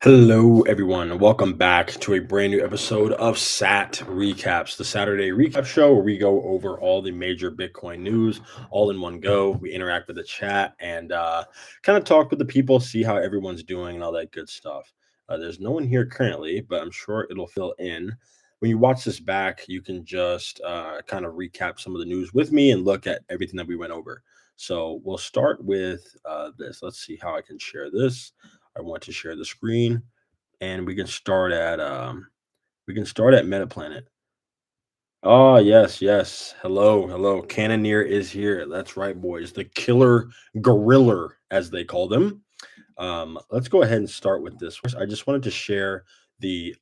Hello, everyone, and welcome back to a brand new episode of SAT Recaps, the Saturday recap show where we go over all the major Bitcoin news all in one go. We interact with the chat and kind of talk with the people, see how everyone's doing, and all that good stuff. There's no one here currently, but I'm sure it'll fill in. When you watch this back, you can just kind of recap some of the news with me and look at everything that we went over. So we'll start with this. Let's see how I can share this. I want to share the screen, and we can start at Metaplanet. Oh, yes, yes. Hello, hello. Cannoneer is here. That's right, boys. The killer gorilla, as they call them. Let's go ahead and start with this. First, I just wanted to share the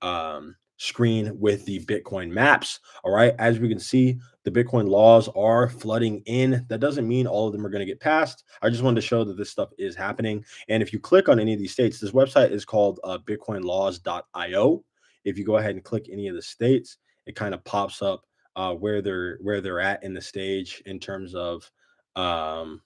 screen with the Bitcoin maps. All right. As we can see, the Bitcoin laws are flooding in. That doesn't mean all of them are going to get passed. I just wanted to show that this stuff is happening. And if you click on any of these states, this website is called bitcoinlaws.io. If you go ahead and click any of the states, it kind of pops up where they're at in the stage in terms of um,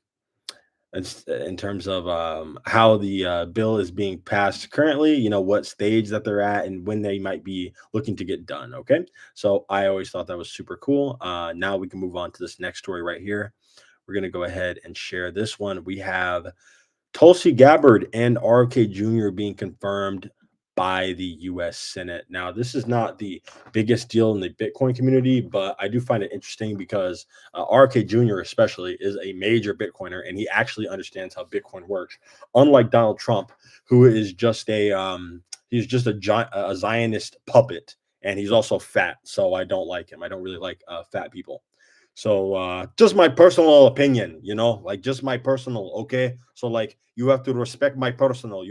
how the bill is being passed currently, what stage that they're at and when they might be looking to get done. Okay. So I always thought that was super cool. Now we can move on to this next story right here. We're going to go ahead and share this one. We have Tulsi Gabbard and RFK Jr. being confirmed by the US Senate. Now, this is not the biggest deal in the Bitcoin community, but I do find it interesting because RFK Jr. especially is a major Bitcoiner and he actually understands how Bitcoin works. Unlike Donald Trump, who is just a Zionist puppet, and he's also fat, so I don't like him. I don't really like fat people. So just my personal opinion, like just my personal, okay? So like you have to respect my personal.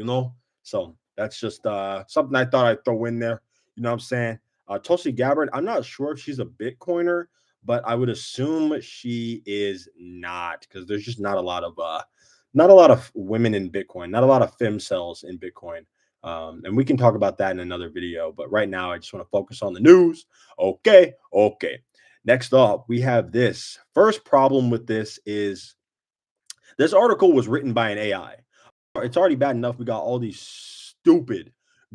So that's just something I thought I'd throw in there. You know what I'm saying? Tulsi Gabbard, I'm not sure if she's a Bitcoiner, but I would assume she is not because there's just not a lot of women in Bitcoin, not a lot of fem cells in Bitcoin. And we can talk about that in another video. But right now, I just want to focus on the news. Okay, okay. Next up, we have this. First problem with this is this article was written by an AI. It's already bad enough we got all these stupid,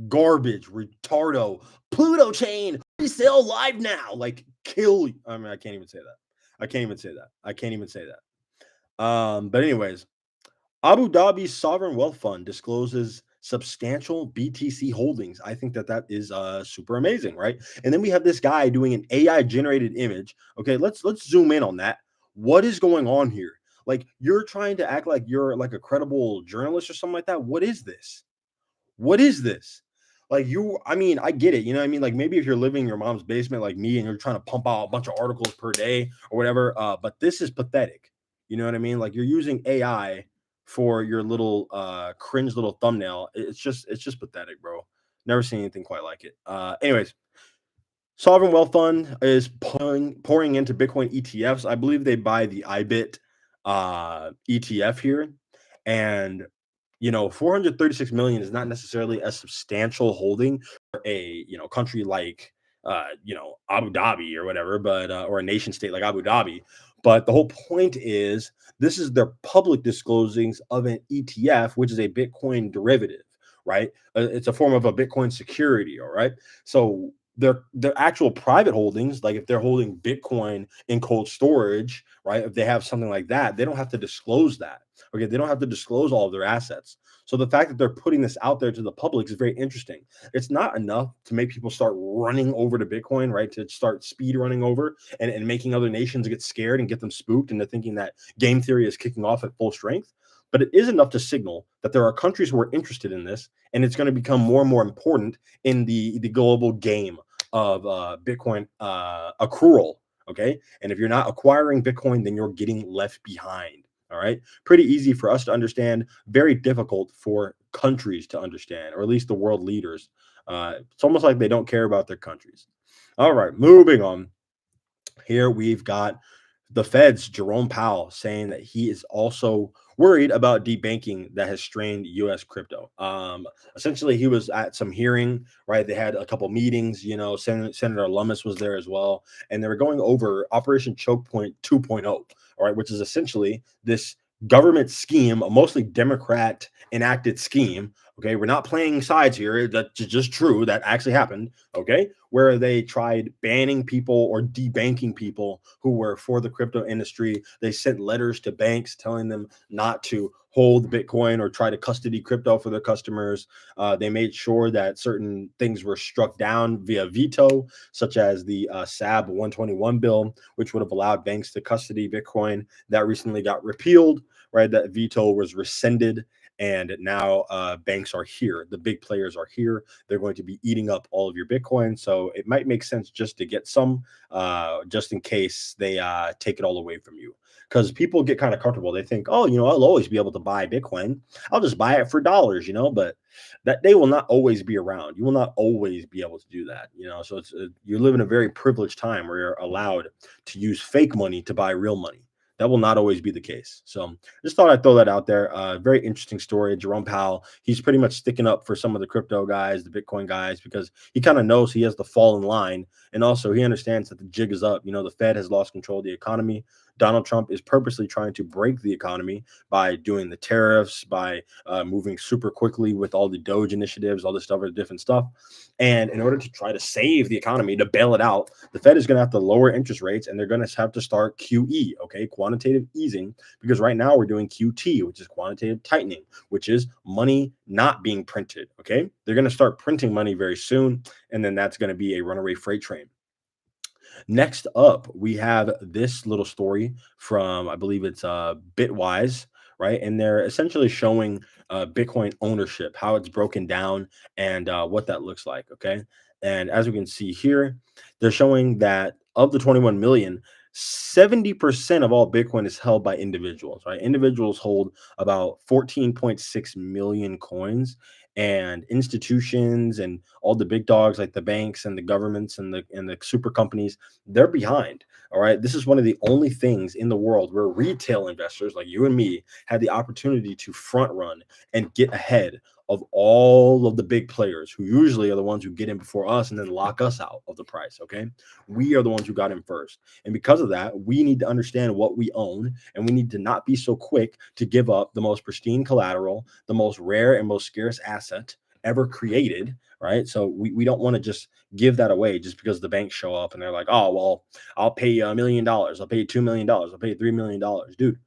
garbage, retardo, Pluto chain, resale live now. Like, kill. I mean, I can't even say that. I can't even say that. I can't even say that. But anyways, Abu Dhabi's sovereign wealth fund discloses substantial BTC holdings. I think that is super amazing, right? And then we have this guy doing an AI generated image. Okay, let's zoom in on that. What is going on here? Like you're trying to act like you're like a credible journalist or something like that. What is this? What is this? Like I mean, I get it. You know what I mean? Like maybe if you're living in your mom's basement like me and you're trying to pump out a bunch of articles per day or whatever, but this is pathetic. You know what I mean? Like you're using AI for your little cringe little thumbnail. It's just pathetic, bro. Never seen anything quite like it. Anyways, Sovereign Wealth Fund is pouring into Bitcoin ETFs. I believe they buy the IBIT ETF here. And 436 million is not necessarily a substantial holding for a country like Abu Dhabi or whatever, but or a nation state like Abu Dhabi. But the whole point is this is their public disclosings of an ETF, which is a Bitcoin derivative, right? It's a form of a Bitcoin security, all right. So their actual private holdings, like if they're holding Bitcoin in cold storage, right? If they have something like that, they don't have to disclose that. Okay, they don't have to disclose all of their assets. So the fact that they're putting this out there to the public is very interesting. It's not enough to make people start running over to Bitcoin, right? To start speed running over and making other nations get scared and get them spooked into thinking that game theory is kicking off at full strength. But it is enough to signal that there are countries who are interested in this, and it's going to become more and more important in the global game of Bitcoin accrual. Okay, and if you're not acquiring Bitcoin, then you're getting left behind. All right. Pretty easy for us to understand, very difficult for countries to understand, or at least the world leaders. It's almost like they don't care about their countries. All right. Moving on. Here we've got the Fed's Jerome Powell saying that he is also worried about debanking that has strained U.S. crypto. Essentially, he was at some hearing, right? They had a couple meetings. Senator Lummis was there as well, and they were going over Operation Choke Point 2.0, all right, which is essentially this government scheme, a mostly Democrat enacted scheme. Okay, we're not playing sides here. That's just true. That actually happened. Okay, where they tried banning people or debanking people who were for the crypto industry. They sent letters to banks telling them not to hold Bitcoin or try to custody crypto for their customers. They made sure that certain things were struck down via veto, such as the SAB 121 bill, which would have allowed banks to custody Bitcoin. That recently got repealed, right? That veto was rescinded. And now banks are here. The big players are here. They're going to be eating up all of your Bitcoin. So it might make sense just to get some, just in case they take it all away from you. Because people get kind of comfortable. They think, oh, I'll always be able to buy Bitcoin. I'll just buy it for dollars, but that they will not always be around. You will not always be able to do that. So you live in a very privileged time where you're allowed to use fake money to buy real money. That will not always be the case. So just thought I'd throw that out there. Very interesting story. Jerome Powell, he's pretty much sticking up for some of the crypto guys, the Bitcoin guys, because he kind of knows he has to fall in line. And also he understands that the jig is up. The Fed has lost control of the economy. Donald Trump is purposely trying to break the economy by doing the tariffs, by moving super quickly with all the Doge initiatives, all this stuff, different stuff. And in order to try to save the economy, to bail it out, the Fed is going to have to lower interest rates, and they're going to have to start QE, okay, quantitative easing, because right now we're doing QT, which is quantitative tightening, which is money not being printed, okay? They're going to start printing money very soon, and then that's going to be a runaway freight train. Next up, we have this little story from, I believe it's Bitwise, right? And they're essentially showing Bitcoin ownership, how it's broken down, and what that looks like. Okay. And as we can see here, they're showing that of the 21 million, 70% of all Bitcoin is held by individuals, right? Individuals hold about 14.6 million coins, and institutions and all the big dogs like the banks and the governments and the super companies, they're behind. All right. This is one of the only things in the world where retail investors like you and me had the opportunity to front run and get ahead of all of the big players who usually are the ones who get in before us and then lock us out of the price. Okay. We are the ones who got in first. And because of that, we need to understand what we own, and we need to not be so quick to give up the most pristine collateral, the most rare and most scarce asset ever created. Right. So we don't want to just give that away just because the banks show up and they're like, oh, well, I'll pay you $1 million. I'll pay you $2 million. I'll pay you $3 million. Dude,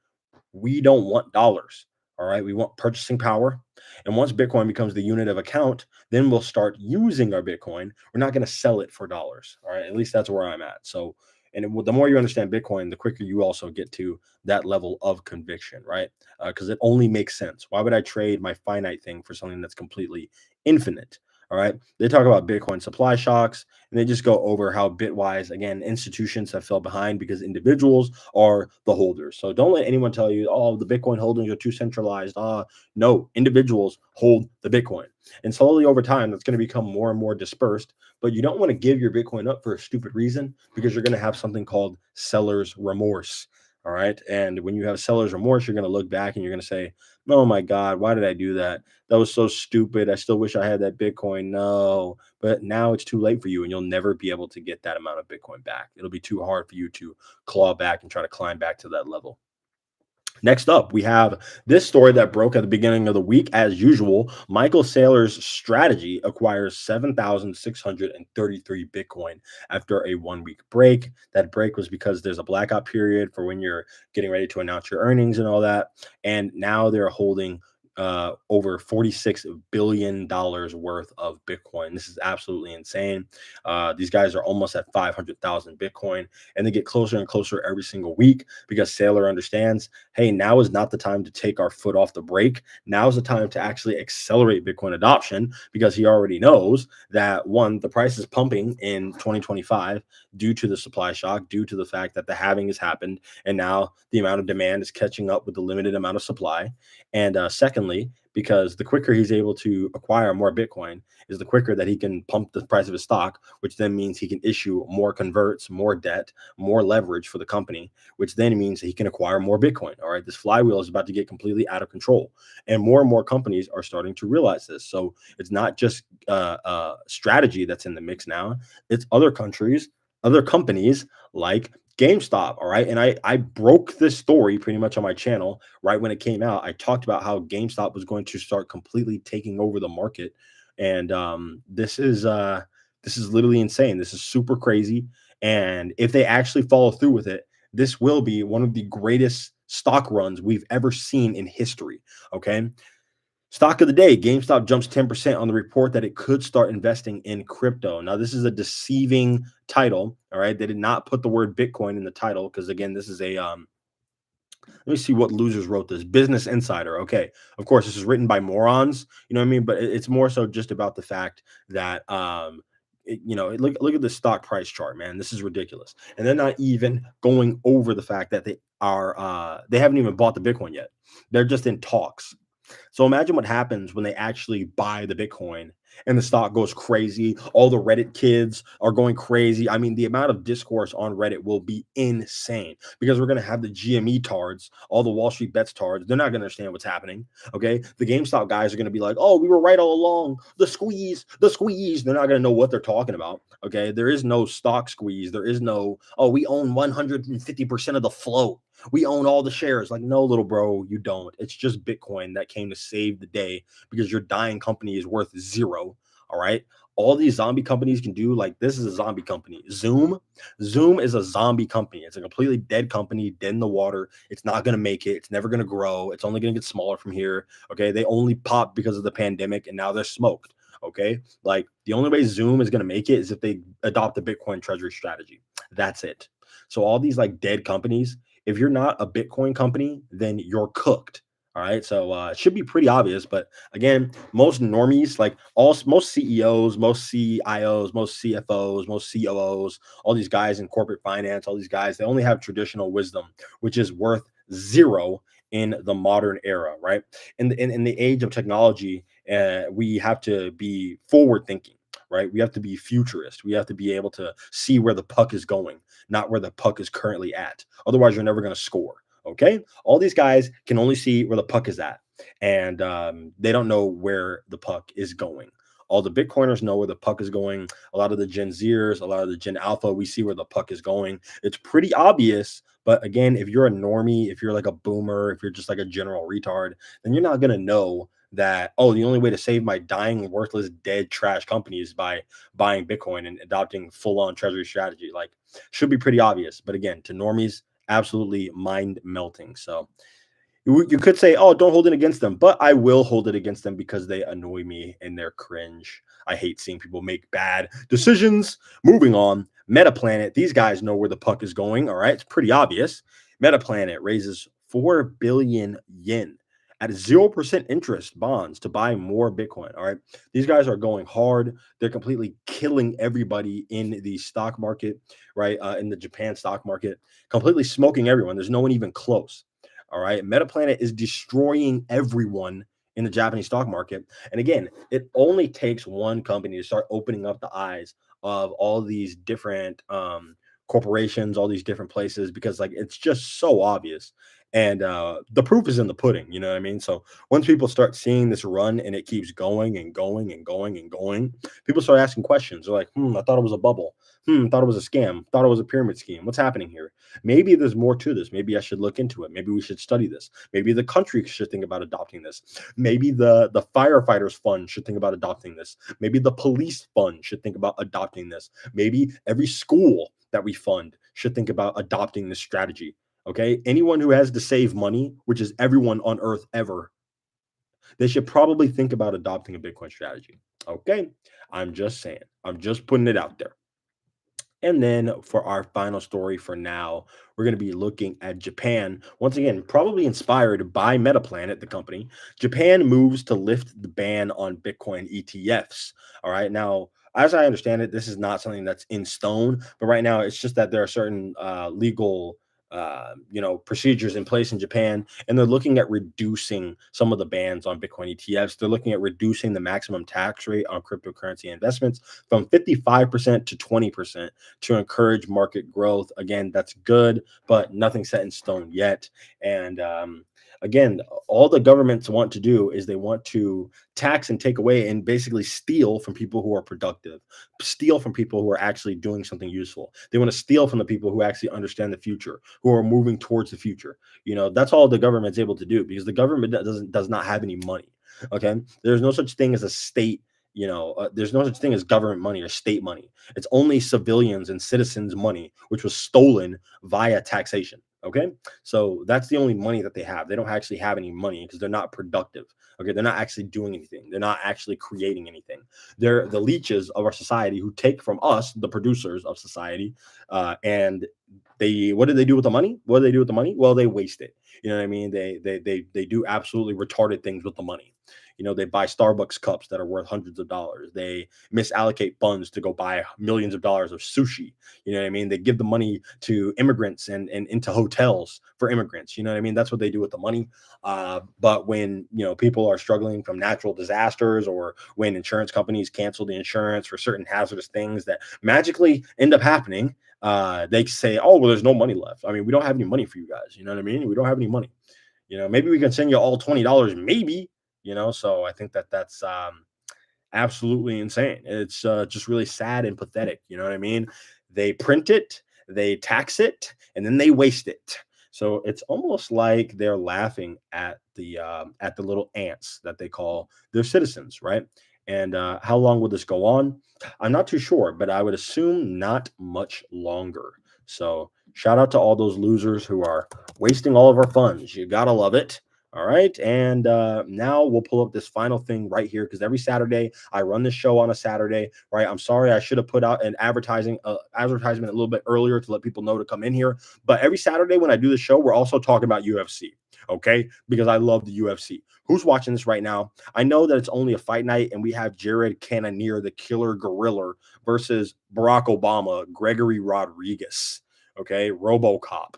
we don't want dollars. All right. We want purchasing power. And once Bitcoin becomes the unit of account, then we'll start using our Bitcoin. We're not going to sell it for dollars. All right. At least that's where I'm at. So, the more you understand Bitcoin, the quicker you also get to that level of conviction, right? Because it only makes sense. Why would I trade my finite thing for something that's completely infinite? All right. They talk about Bitcoin supply shocks, and they just go over how Bitwise, again, institutions have fell behind because individuals are the holders. So don't let anyone tell you, oh, the Bitcoin holdings are too centralized. No, individuals hold the Bitcoin. And slowly over time, that's going to become more and more dispersed. But you don't want to give your Bitcoin up for a stupid reason, because you're going to have something called seller's remorse. All right. And when you have seller's remorse, you're going to look back and you're going to say, oh my God, why did I do that? That was so stupid. I still wish I had that Bitcoin. No, but now it's too late for you, and you'll never be able to get that amount of Bitcoin back. It'll be too hard for you to claw back and try to climb back to that level. Next up, we have this story that broke at the beginning of the week. As usual, Michael Saylor's strategy acquires 7,633 Bitcoin after a 1 week break. That break was because there's a blackout period for when you're getting ready to announce your earnings and all that. And now they're holding over $46 billion worth of Bitcoin. This is absolutely insane. These guys are almost at 500,000 Bitcoin, and they get closer and closer every single week because Saylor understands, hey, now is not the time to take our foot off the brake. Now is the time to actually accelerate Bitcoin adoption, because he already knows that, one, the price is pumping in 2025 due to the supply shock, due to the fact that the halving has happened, and now the amount of demand is catching up with the limited amount of supply. And secondly, because the quicker he's able to acquire more Bitcoin is the quicker that he can pump the price of his stock, which then means he can issue more converts, more debt, more leverage for the company, which then means that he can acquire more Bitcoin. All right. This flywheel is about to get completely out of control. And more companies are starting to realize this. So it's not just strategy that's in the mix now. It's other countries, other companies like GameStop, all right? And I broke this story pretty much on my channel right when it came out. I talked about how GameStop was going to start completely taking over the market. And this is literally insane. This is super crazy. And if they actually follow through with it, this will be one of the greatest stock runs we've ever seen in history. Okay. Stock of the day, GameStop jumps 10% on the report that it could start investing in crypto. Now, this is a deceiving title. All right. They did not put the word Bitcoin in the title because, again, this is a, let me see what losers wrote this. Business Insider. Okay. Of course, this is written by morons. You know what I mean? But it's more so just about the fact that, look at the stock price chart, man. This is ridiculous. And they're not even going over the fact that they haven't even bought the Bitcoin yet. They're just in talks. So imagine what happens when they actually buy the Bitcoin and the stock goes crazy. All the Reddit kids are going crazy. I mean, the amount of discourse on Reddit will be insane because we're going to have the GME tards, all the Wall Street bets tards. They're not going to understand what's happening. Okay. The GameStop guys are going to be like, oh, we were right all along. The squeeze, the squeeze. They're not going to know what they're talking about. Okay. There is no stock squeeze. There is no, oh, we own 150% of the float. We own all the shares. Like, no, little bro, you don't. It's just Bitcoin that came to save the day because your dying company is worth zero. All right. All these zombie companies can do, like, this is a zombie company. Zoom is a zombie company. It's a completely dead company, dead in the water. It's not going to make it. It's never going to grow. It's only going to get smaller from here. Okay. They only popped because of the pandemic and now they're smoked. Okay. Like, the only way Zoom is going to make it is if they adopt the Bitcoin treasury strategy. That's it. So all these like dead companies, if you're not a Bitcoin company, then you're cooked. All right. So it should be pretty obvious. But again, most normies, like most CEOs, most CIOs, most CFOs, most COOs, all these guys in corporate finance, all these guys, they only have traditional wisdom, which is worth zero in the modern era, right? In the age of technology, we have to be forward thinking, right? We have to be futurist. We have to be able to see where the puck is going, not where the puck is currently at. Otherwise, you're never going to score. Okay. All these guys can only see where the puck is at, and they don't know where the puck is going. All the Bitcoiners know where the puck is going. A lot of the Gen Zers, a lot of the Gen Alpha, we see where the puck is going. It's pretty obvious. But again, if you're a normie, if you're like a boomer, if you're just like a general retard, then you're not going to know that, oh, the only way to save my dying, worthless, dead, trash company is by buying Bitcoin and adopting full on treasury strategy. Like, should be pretty obvious. But again, to normies, absolutely mind melting. So you could say, oh, don't hold it against them, but I will hold it against them because they annoy me and they're cringe. I hate seeing people make bad decisions. Moving on, Metaplanet, these guys know where the puck is going. All right, it's pretty obvious. Metaplanet raises 4 billion yen at 0% interest bonds to buy more Bitcoin. All right, these guys are going hard. They're completely killing everybody in the stock market, right? In the Japan stock market, completely smoking everyone. There's no one even close. All right. Metaplanet is destroying everyone in the Japanese stock market. And again, it only takes one company to start opening up the eyes of all these different corporations, all these different places, because like it's just so obvious. And the proof is in the pudding, you know what I mean? So once people start seeing this run and it keeps going and going and going and going, people start asking questions. They're like, I thought it was a bubble. Thought it was a scam. Thought it was a pyramid scheme. What's happening here? Maybe there's more to this. Maybe I should look into it. Maybe we should study this. Maybe the country should think about adopting this. Maybe the firefighters fund should think about adopting this. Maybe the police fund should think about adopting this. Maybe every school that we fund should think about adopting this strategy. Okay? Anyone who has to save money, which is everyone on earth ever, they should probably think about adopting a Bitcoin strategy. Okay? I'm just saying. I'm just putting it out there. And then for our final story for now, we're going to be looking at Japan. Once again, probably inspired by Metaplanet, the company. Japan moves to lift the ban on Bitcoin ETFs. All right. Now, as I understand it, this is not something that's in stone, but right now it's just that there are certain legal procedures in place in Japan, and they're looking at reducing some of the bans on Bitcoin ETFs. They're looking at reducing the maximum tax rate on cryptocurrency investments from 55% to 20% to encourage market growth. Again, that's good, but nothing set in stone yet. And again, all the governments want to do is they want to tax and take away and basically steal from people who are productive, steal from people who are actually doing something useful. They want to steal from the people who actually understand the future, who are moving towards the future. That's all the government's able to do, because the government does not have any money. Okay, there's no such thing as a state. There's no such thing as government money or state money. It's only civilians and citizens' money, which was stolen via taxation. Okay, so that's the only money that they have. They don't actually have any money because they're not productive. Okay, they're not actually doing anything. They're not actually creating anything. They're the leeches of our society who take from us, the producers of society, and what do they do with the money? What do they do with the money? Well, they waste it. You know what I mean? They do absolutely retarded things with the money. They buy Starbucks cups that are worth hundreds of dollars. They misallocate funds to go buy millions of dollars of sushi. You know what I mean? They give the money to immigrants and into hotels for immigrants. You know what I mean? That's what they do with the money. But when people are struggling from natural disasters, or when insurance companies cancel the insurance for certain hazardous things that magically end up happening, they say, "Oh, well, there's no money left. I mean, we don't have any money for you guys. You know what I mean? We don't have any money. Maybe we can send you all $20, maybe." So I think that's absolutely insane. It's just really sad and pathetic. You know what I mean? They print it, they tax it, and then they waste it. So it's almost like they're laughing at the little ants that they call their citizens, right? And how long will this go on? I'm not too sure, but I would assume not much longer. So shout out to all those losers who are wasting all of our funds. You gotta love it. All right. And now we'll pull up this final thing right here, because every Saturday I run this show on a Saturday, right? I'm sorry, I should have put out an advertisement a little bit earlier to let people know to come in here. But every Saturday when I do the show, we're also talking about UFC. Okay. Because I love the UFC. Who's watching this right now? I know that it's only a fight night, and we have Jared Cannonier, the killer gorilla, versus Barack Obama, Gregory Rodriguez. Okay. RoboCop.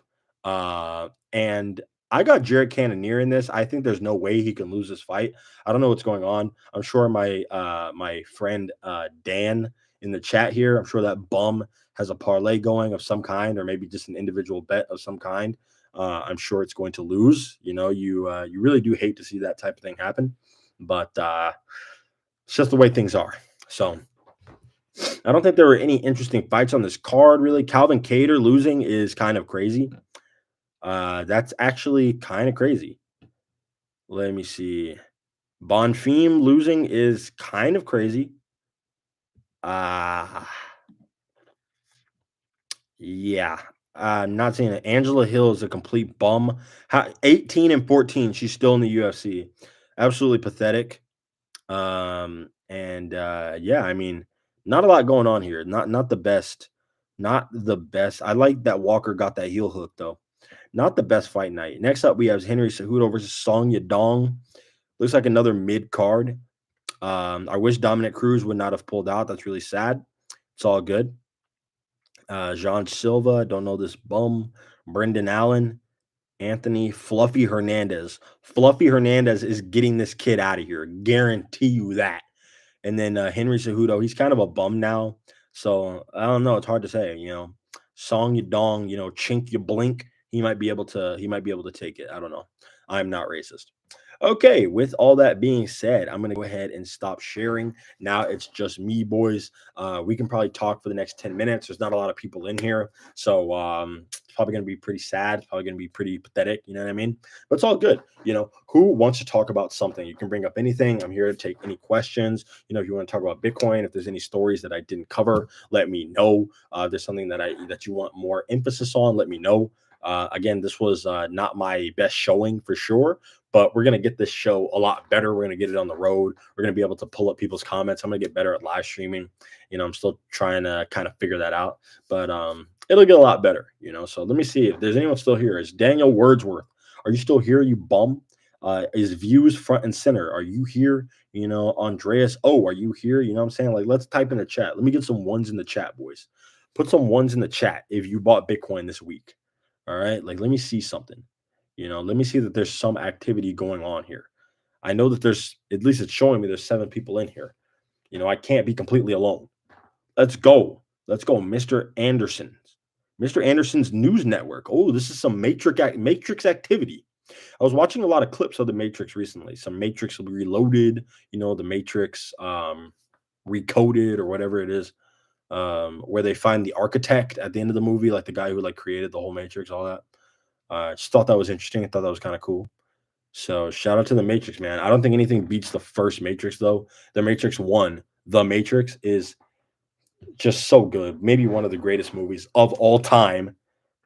And I got Jared Cannonier in this. I think there's no way he can lose this fight. I don't know what's going on. I'm sure my friend Dan in the chat here, I'm sure that bum has a parlay going of some kind, or maybe just an individual bet of some kind. I'm sure it's going to lose. You really do hate to see that type of thing happen, but it's just the way things are. So I don't think there were any interesting fights on this card, really. Calvin Kattar losing is kind of crazy. That's actually kind of crazy. Let me see. Bonfim losing is kind of crazy. Uh yeah. Not saying that Angela Hill is a complete bum. 18 and 14, she's still in the UFC. Absolutely pathetic. And yeah, I mean, not a lot going on here. Not the best. Not the best. I like that Walker got that heel hook though. Not the best fight night. Next up, we have Henry Cejudo versus Song Yadong. Looks like another mid card. I wish Dominic Cruz would not have pulled out. That's really sad. It's all good. Jean Silva, don't know this bum. Brendan Allen, Anthony Fluffy Hernandez. Fluffy Hernandez is getting this kid out of here. Guarantee you that. And then Henry Cejudo, he's kind of a bum now. So I don't know. It's hard to say. Song Yadong, chink you blink. He might be able to take it. I don't know. I'm not racist. Okay, with all that being said, I'm gonna go ahead and stop sharing. Now it's just me, boys. We can probably talk for the next 10 minutes. There's not a lot of people in here, so it's probably gonna be pretty sad. It's probably gonna be pretty pathetic. You know what I mean? But it's all good. Who wants to talk about something? You can bring up anything. I'm here to take any questions. If you want to talk about Bitcoin, if there's any stories that I didn't cover, let me know. There's something that you want more emphasis on, let me know. Again, this was not my best showing for sure, but we're going to get this show a lot better. We're going to get it on the road. We're going to be able to pull up people's comments. I'm going to get better at live streaming. I'm still trying to kind of figure that out, but it'll get a lot better, So let me see if there's anyone still here. Is Daniel Wordsworth? Are you still here, you bum? Is Views front and center? Are you here? Andreas, are you here? You know what I'm saying? Like, let's type in the chat. Let me get some ones in the chat, boys. Put some ones in the chat if you bought Bitcoin this week. All right. Like, let me see something. Let me see that there's some activity going on here. I know that there's, at least it's showing me there's 7 people in here. I can't be completely alone. Let's go. Let's go, Mr. Anderson's. Mr. Anderson's News Network. Oh, this is some Matrix activity. I was watching a lot of clips of the Matrix recently. Some Matrix Reloaded, the Matrix Recoded or whatever it is, where they find the architect at the end of the movie, like the guy who like created the whole Matrix, all that. Just thought that was interesting. I thought that was kind of cool. So shout out to the Matrix, man. I don't think anything beats the first Matrix though. The Matrix One, The Matrix is just so good. Maybe one of the greatest movies of all time,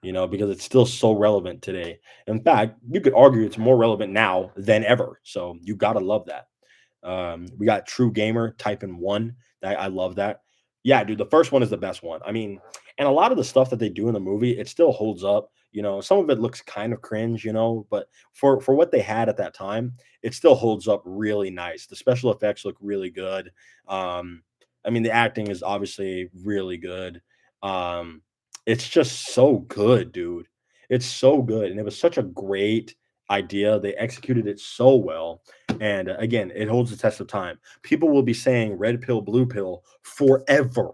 because it's still so relevant today. In fact, you could argue it's more relevant now than ever. So you gotta love that. We got True Gamer typing one. I love that. Yeah, dude, the first one is the best one. I mean, and a lot of the stuff that they do in the movie, it still holds up. Some of it looks kind of cringe, but for what they had at that time, it still holds up really nice. The special effects look really good. I mean, the acting is obviously really good. Um, it's just so good, dude. It's so good, and it was such a great idea. They executed it so well. And again, it holds the test of time. People will be saying red pill, blue pill forever.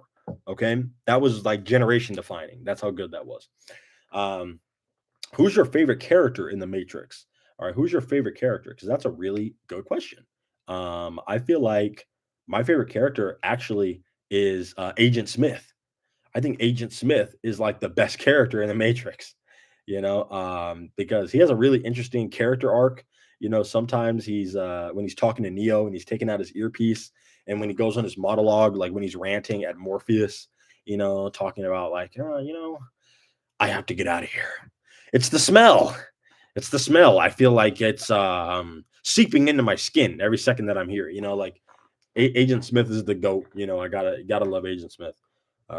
Okay. That was like generation defining. That's how good that was. Um, who's your favorite character in the Matrix? All right. Who's your favorite character? Because that's a really good question. I feel like my favorite character actually is Agent Smith. I think Agent Smith is like the best character in the Matrix, because he has a really interesting character arc. Sometimes he's when he's talking to Neo and he's taking out his earpiece, and when he goes on his monologue, like when he's ranting at Morpheus, talking about like, oh, I have to get out of here. It's the smell. It's the smell. I feel like it's seeping into my skin every second that I'm here. Like Agent Smith is the goat. I gotta love Agent Smith.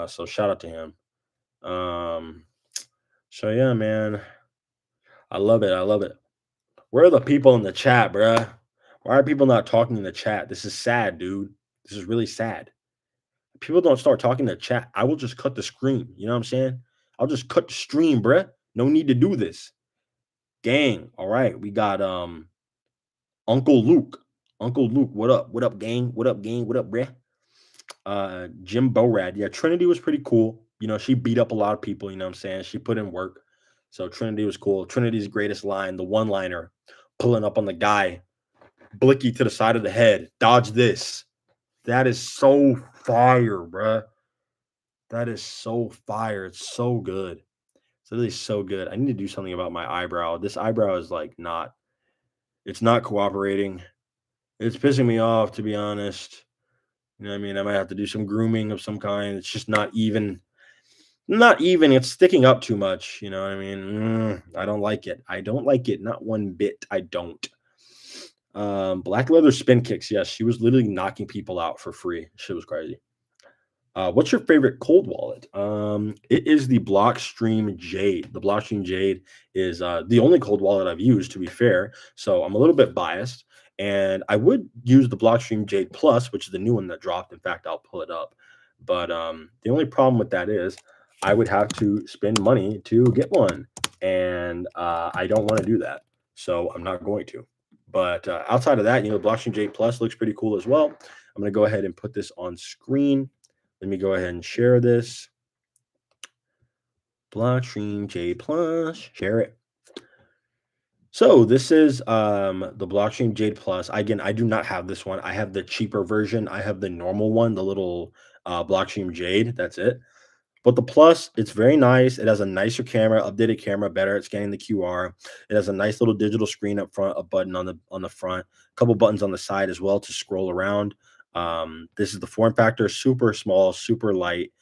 So shout out to him. Um, so yeah, man, I love it. I love it. Where are the people in the chat, bruh? Why are people not talking in the chat? This is sad, dude. This is really sad. If people don't start talking in the chat, I will just cut the screen. You know what I'm saying? I'll just cut the stream, bruh. No need to do this. Gang. All right. We got Uncle Luke. Uncle Luke, what up? What up, gang? What up, gang? What up, bruh? Jim Borad. Yeah, Trinity was pretty cool. She beat up a lot of people, you know what I'm saying? She put in work. So Trinity was cool. Trinity's greatest line, the one-liner, pulling up on the guy, blicky to the side of the head, dodge this. That is so fire, bruh. That is so fire. It's so good. It's really so good. I need to do something about my eyebrow. This eyebrow is like it's not cooperating. It's pissing me off, to be honest. You know what I mean? I might have to do some grooming of some kind. It's just not even. Not even. It's sticking up too much. You know what I mean? I don't like it. I don't like it. Not one bit. I don't. Black leather spin kicks. Yes, she was literally knocking people out for free. Shit was crazy. What's your favorite cold wallet? It is the Blockstream Jade. The Blockstream Jade is the only cold wallet I've used, to be fair. So I'm a little bit biased, and I would use the Blockstream Jade Plus, which is the new one that dropped. In fact, I'll pull it up. But the only problem with that is I would have to spend money to get one, and I don't want to do that. So I'm not going to. But outside of that, Blockstream Jade Plus looks pretty cool as well. I'm going to go ahead and put this on screen. Let me go ahead and share this. Blockstream J Plus, share it. So this is the Blockstream Jade Plus. Again, I do not have this one. I have the cheaper version. I have the normal one, the little Blockstream Jade. That's it. But the Plus, it's very nice. It has a nicer camera, updated camera, better at scanning the QR. It has a nice little digital screen up front, a button on the front, a couple buttons on the side as well to scroll around. This is the form factor, super small, super light,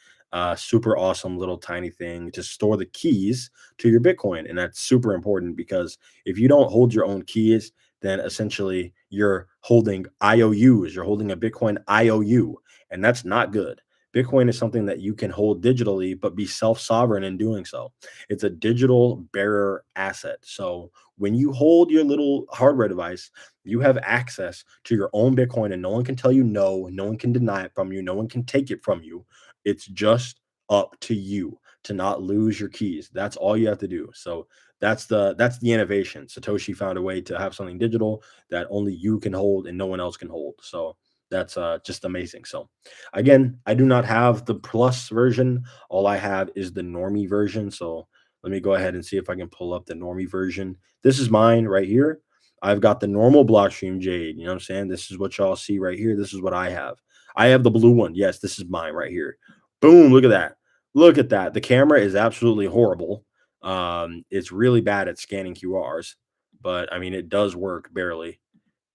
super awesome little tiny thing to store the keys to your Bitcoin. And that's super important because if you don't hold your own keys, then essentially you're holding IOUs, you're holding a Bitcoin IOU, and that's not good. Bitcoin is something that you can hold digitally, but be self-sovereign in doing so. It's a digital bearer asset. So when you hold your little hardware device, you have access to your own Bitcoin, and no one can tell you no. No one can deny it from you. No one can take it from you. It's just up to you. to not lose your keys. That's all you have to do. So that's the innovation. Satoshi found a way to have something digital that only you can hold and no one else can hold. So that's just amazing. So again, I do not have the plus version. All I have is the normie version. So let me go ahead and see if I can pull up the normie version. This is mine right here. I've got the normal Blockstream Jade. You know what I'm saying? This is what y'all see right here. This is what I have. I have the blue one. Yes, this is mine right here. Boom. Look at that. Look at that. The camera is absolutely horrible. It's really bad at scanning QRs, but I mean, it does work barely.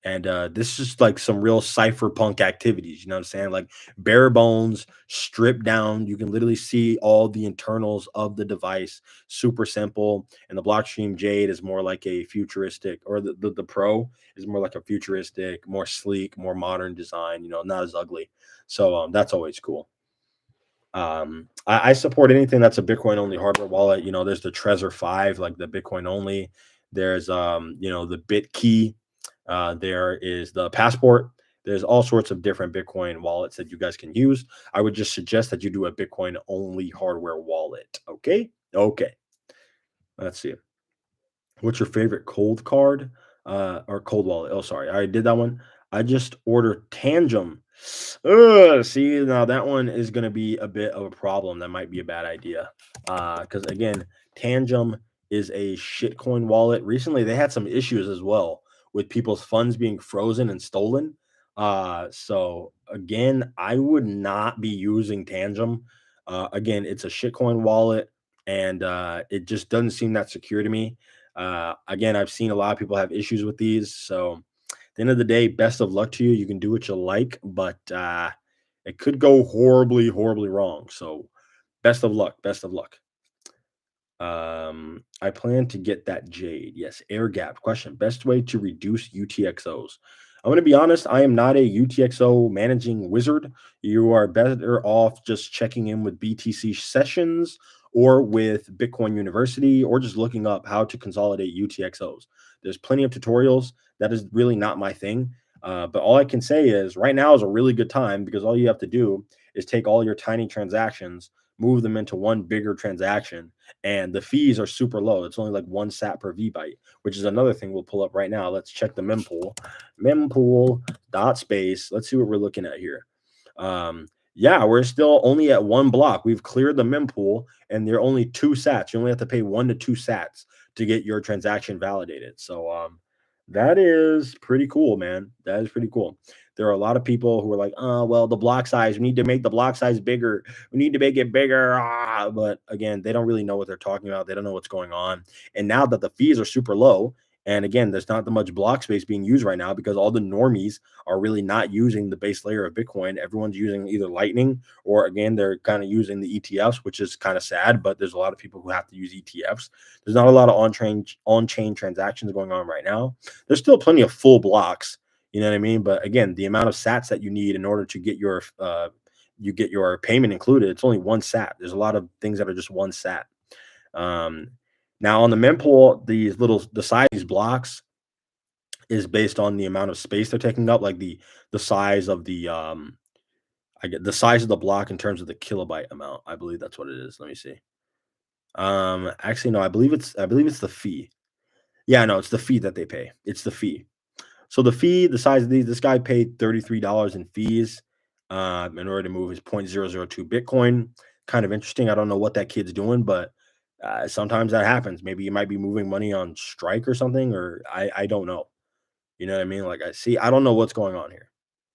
And this is like some real cypherpunk activities, you know what I'm saying? Like bare bones, stripped down. You can literally see all the internals of the device, super simple. And the Blockstream Jade is more like a futuristic, or the Pro is more like a futuristic, more sleek, more modern design, not as ugly. So that's always cool. I support anything that's a Bitcoin only hardware wallet. There's the Trezor 5, like the Bitcoin only. There's the BitKey. There is the Passport. There's all sorts of different Bitcoin wallets that you guys can use. I would just suggest that you do a Bitcoin only hardware wallet. Okay. Okay. Let's see. What's your favorite cold card or cold wallet? Oh, sorry, I already did that one. I just ordered Tangem. See, now that one is going to be a bit of a problem. That might be a bad idea. Because again, Tangem is a shitcoin wallet. Recently, they had some issues as well with people's funds being frozen and stolen. So again, I would not be using Tangem. Again, it's a shitcoin wallet, and it just doesn't seem that secure to me. Again, I've seen a lot of people have issues with these. So at the end of the day, best of luck to you. You can do what you like, but it could go horribly, horribly wrong. So best of luck. Best of luck. I plan to get that Jade. Yes, air gap. Question: best way to reduce UTXOs? I'm going to be honest. I am not a UTXO managing wizard. You are better off just checking in with BTC sessions or with Bitcoin University, or just looking up how to consolidate UTXOs. There's plenty of tutorials. That is really not my thing. But all I can say is right now is a really good time, because all you have to do is take all your tiny transactions, move them into one bigger transaction, and the fees are super low. It's only like 1 sat per V byte, which is another thing we'll pull up right now. Let's check the mempool. Mempool dot space. Let's see what we're looking at here. Yeah, we're still only at 1 block. We've cleared the mempool, and there are only 2 sats. You only have to pay 1 to 2 sats to get your transaction validated. So that is pretty cool, man. That is pretty cool. There are a lot of people who are like, oh, well, the block size, we need to make the block size bigger. We need to make it bigger. But again, they don't really know what they're talking about. They don't know what's going on. And now that the fees are super low, and again, there's not that much block space being used right now, because all the normies are really not using the base layer of Bitcoin. Everyone's using either Lightning, or again, they're kind of using the ETFs, which is kind of sad, but there's a lot of people who have to use ETFs. There's not a lot of on-chain transactions going on right now. There's still plenty of full blocks, you know what I mean? But again, the amount of sats that you need in order to get your payment included, it's only 1 sat. There's a lot of things that are just 1 sat. Now on the mempool, the size of these blocks is based on the amount of space they're taking up, like the size of I get the size of the block in terms of the kilobyte amount. I believe that's what it is. Let me see. Actually, no, I believe it's the fee. Yeah, no, it's the fee that they pay. It's the fee. So the fee, the size of this guy paid $33 in fees in order to move his 0.002 Bitcoin. Kind of interesting. I don't know what that kid's doing, but sometimes that happens. Maybe you might be moving money on strike or something, or I don't know. You know what I mean? Like I don't know what's going on here.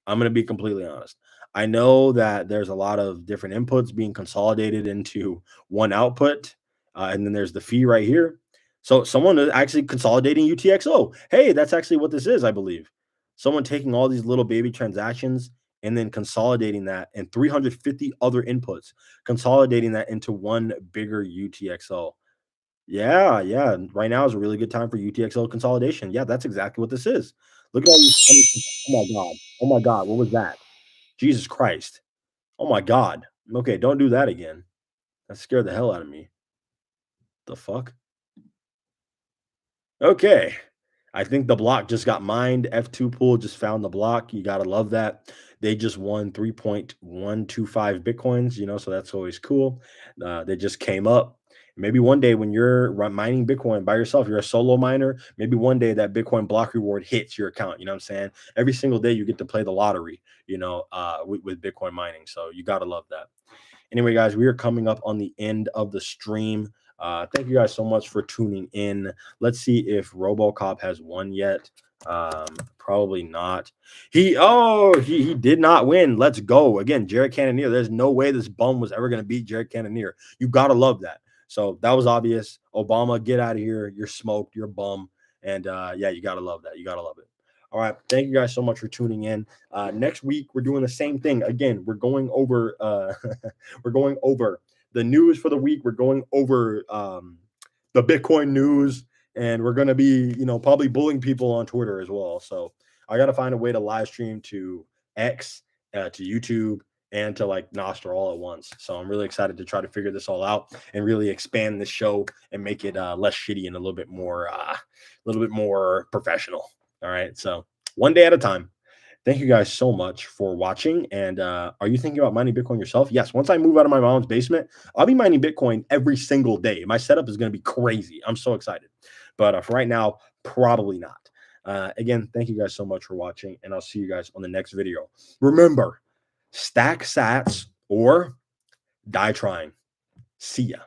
I'm going to be completely honest. I know that there's a lot of different inputs being consolidated into one output, and then there's the fee right here. So someone is actually consolidating UTXO. Hey, that's actually what this is, I believe. Someone taking all these little baby transactions and then consolidating that, and 350 other inputs, consolidating that into one bigger UTXO. Yeah, yeah. Right now is a really good time for UTXO consolidation. Yeah, that's exactly what this is. Look at all these oh my god. Oh my god, what was that? Jesus Christ. Oh my god. Okay, don't do that again. That scared the hell out of me. The fuck? Okay. I think the block just got mined. F2 pool just found the block. You gotta love that. They just won 3.125 bitcoins, so that's always cool. They just came up. Maybe one day when you're mining Bitcoin by yourself, you're a solo miner. Maybe one day that Bitcoin block reward hits your account. You know what I'm saying? Every single day you get to play the lottery, with Bitcoin mining. So you gotta love that. Anyway, guys, we are coming up on the end of the stream. Thank you guys so much for tuning in. Let's see if RoboCop has won yet. Probably not. He did not win. Let's go again, Jared Cannonier. There's no way this bum was ever going to beat Jared Cannonier. You gotta love that. So that was obvious. Obama, get out of here. You're smoked. You're a bum. And yeah, you gotta love that. You gotta love it. All right. Thank you guys so much for tuning in. Next week we're doing the same thing again. We're going over we're going over the news for the week. We're going over the Bitcoin news, and we're going to be, probably bullying people on Twitter as well. So I got to find a way to live stream to X, to YouTube, and to like Nostr all at once. So I'm really excited to try to figure this all out and really expand the show and make it less shitty and a little bit more professional. All right. So one day at a time. Thank you guys so much for watching. And are you thinking about mining Bitcoin yourself? Yes. Once I move out of my mom's basement, I'll be mining Bitcoin every single day. My setup is going to be crazy. I'm so excited. But for right now, probably not. Again, thank you guys so much for watching, and I'll see you guys on the next video. Remember, stack sats or die trying. See ya.